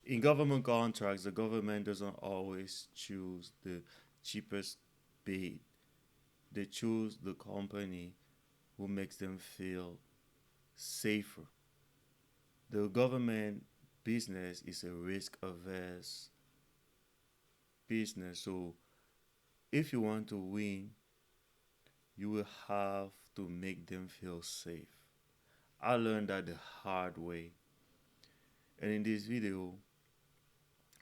In government contracts, the government doesn't always choose the cheapest bid. They choose the company who makes them feel safer. The government business is a risk averse business. So if you want to win, you will have to make them feel safe. I learned that the hard way. And in this video,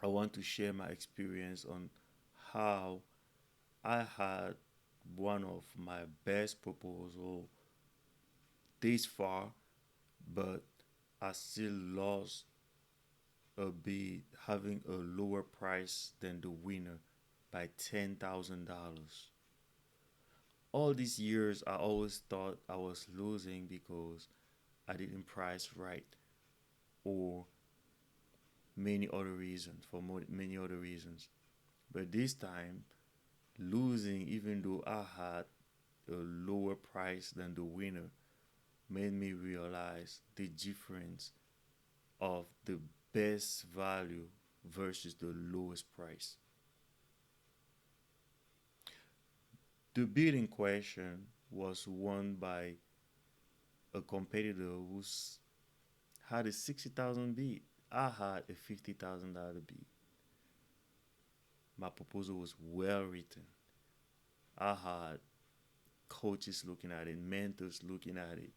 I want to share my experience on how I had one of my best proposal this far, but I still lost a bid having a lower price than the winner by $10,000. All these years, I always thought I was losing because I didn't price right, or many other reasons, for many other reasons. But this time, losing, even though I had a lower price than the winner, made me realize the difference of the best value versus the lowest price. The bid in question was won by a competitor who had a 60,000 bid. I had a $50,000 bid. My proposal was well written. I had coaches looking at it, mentors looking at it,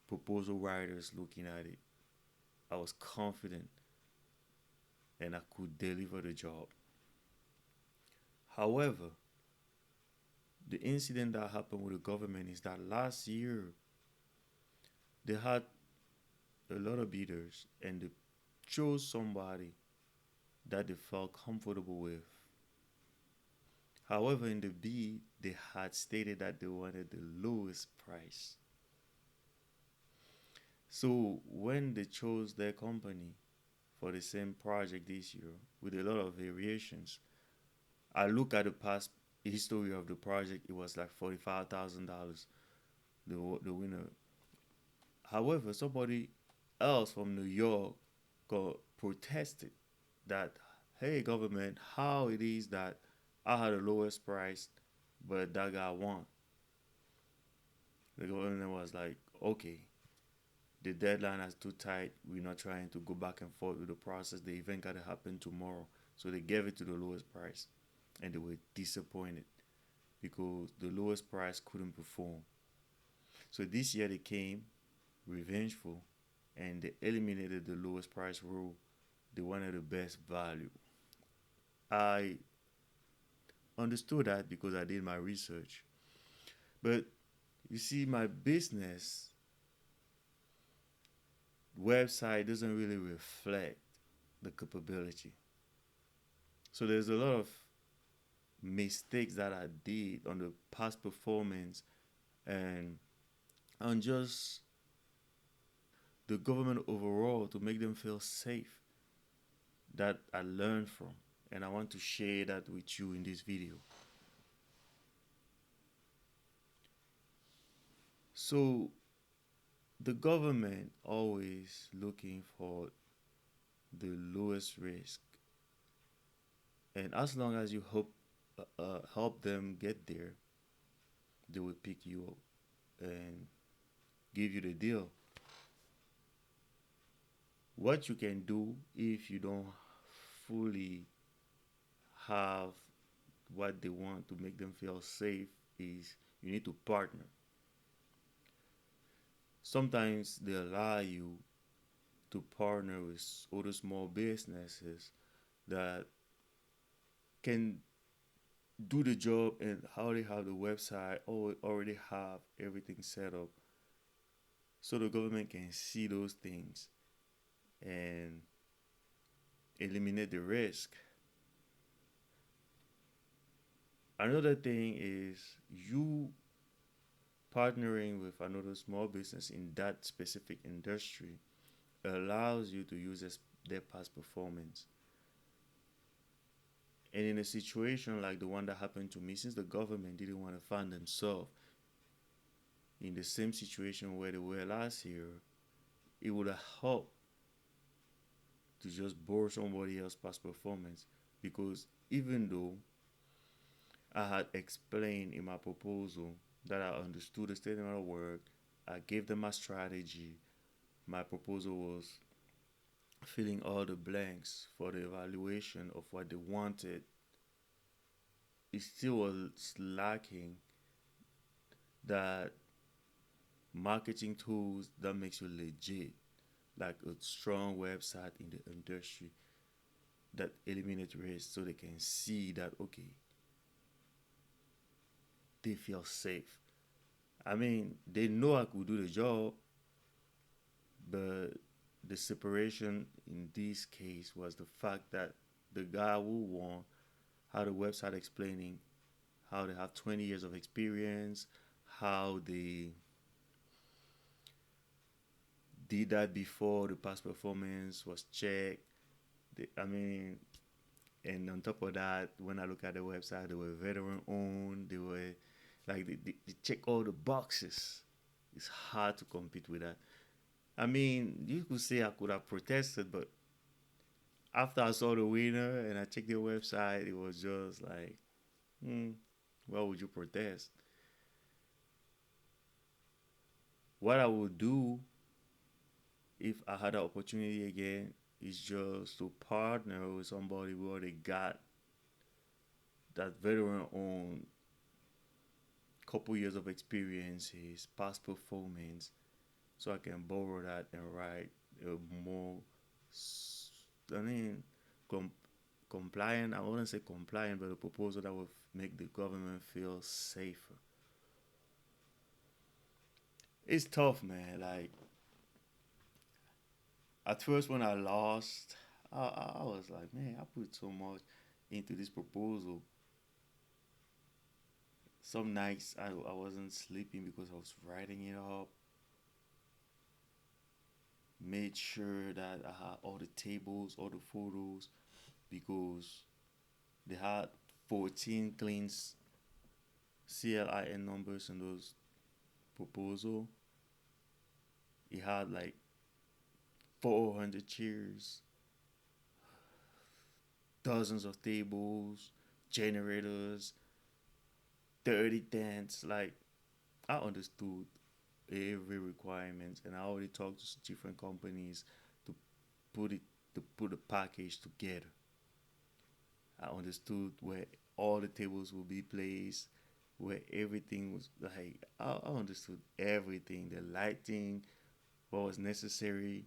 proposal writers looking at it. I was confident and I could deliver the job. However, the incident that happened with the government is that last year they had a lot of bidders and they chose somebody that they felt comfortable with. However, in the bid, they had stated that they wanted the lowest price. So when they chose their company for the same project this year with a lot of variations, I look at the past history of the project. It was like $45,000 the winner. However, somebody else from New York got protested that, hey government, how it is that I had the lowest price but that guy won. The government was like, okay, the deadline is too tight. We're not trying to go back and forth with the process. The event gotta happen tomorrow. So they gave it to the lowest price. And they were disappointed because the lowest price couldn't perform. So this year they came revengeful and they eliminated the lowest price rule. They wanted the best value. I understood that because I did my research. But you see, my business website doesn't really reflect the capability. So there's a lot of mistakes that I did on the past performance and on just the government overall to make them feel safe that I learned from. And I want to share that with you in this video. So the government always looking for the lowest risk, and as long as you help them get there, they will pick you up and give you the deal. What you can do if you don't fully have what they want to make them feel safe is you need to partner. Sometimes they allow you to partner with other small businesses that can do the job and how they have the website or already have everything set up so the government can see those things and eliminate the risk. Another thing is you partnering with another small business in that specific industry allows you to use their past performance. And in a situation like the one that happened to me, since the government didn't want to find themselves in the same situation where they were last year, it would have helped to just borrow somebody else's past performance, because even though I had explained in my proposal that I understood the statement of work, I gave them my strategy. My proposal was filling all the blanks for the evaluation of what they wanted. It still was lacking that marketing tools that makes you legit, like a strong website in the industry that eliminates risk so they can see that, okay, they feel safe. I mean, they know I could do the job, but the separation in this case was the fact that the guy who won had a website explaining how they have 20 years of experience, how they did that before the past performance was checked. I mean, and on top of that, when I look at the website, they were veteran owned. They were like they check all the boxes. It's hard to compete with that. I mean, you could say I could have protested, but after I saw the winner and I checked their website, it was just like, hmm, why would you protest? What I would do if I had the opportunity again is just to partner with somebody who already got that veteran owned couple years of experiences, past performance, so I can borrow that and write a more, I mean, com- compliant. I wouldn't say compliant, but a proposal that would make the government feel safer. It's tough, man. Like at first, when I lost, I was like, man, I put so much into this proposal. Some nights I wasn't sleeping because I was writing it up. Made sure that I had all the tables, all the photos, because they had 14 clean CLIN numbers in those proposal. It had like 400 chairs, dozens of tables, generators, 30 tents. Like I understood every requirement, and I already talked to different companies to put it to put the package together. I understood where all the tables will be placed, where everything was like I understood everything, the lighting, what was necessary.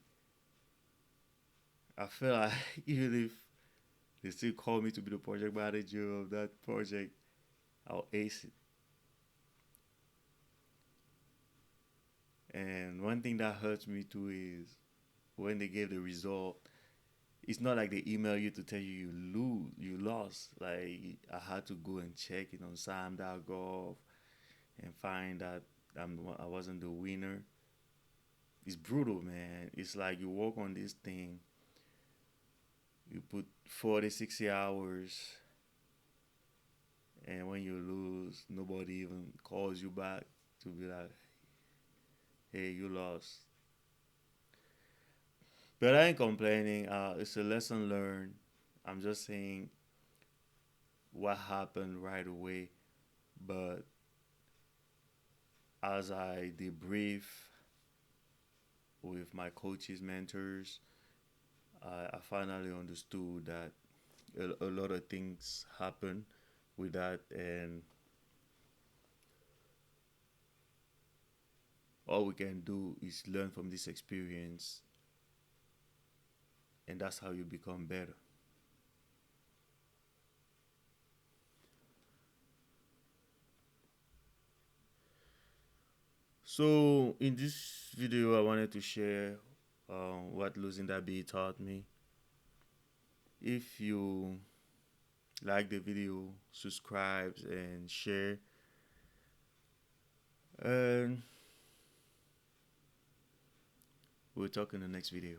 I felt like even if they still call me to be the project manager of that project, I'll ace it. And one thing that hurts me too is when they gave the result, it's not like they email you to tell you you lost. Like I had to go and check it on sam.gov and find that I wasn't the winner. It's brutal, man. It's like you work on this thing, you put 40, 60 hours, and when you lose, nobody even calls you back to be like, hey, you lost. But I ain't complaining. It's a lesson learned. I'm just saying what happened right away. But as I debrief with my coaches, mentors, I finally understood that a lot of things happen with that, and all we can do is learn from this experience, and that's how you become better. So, in this video, I wanted to share what losing that bee taught me. If you like the video, subscribe and share. And we'll talk in the next video.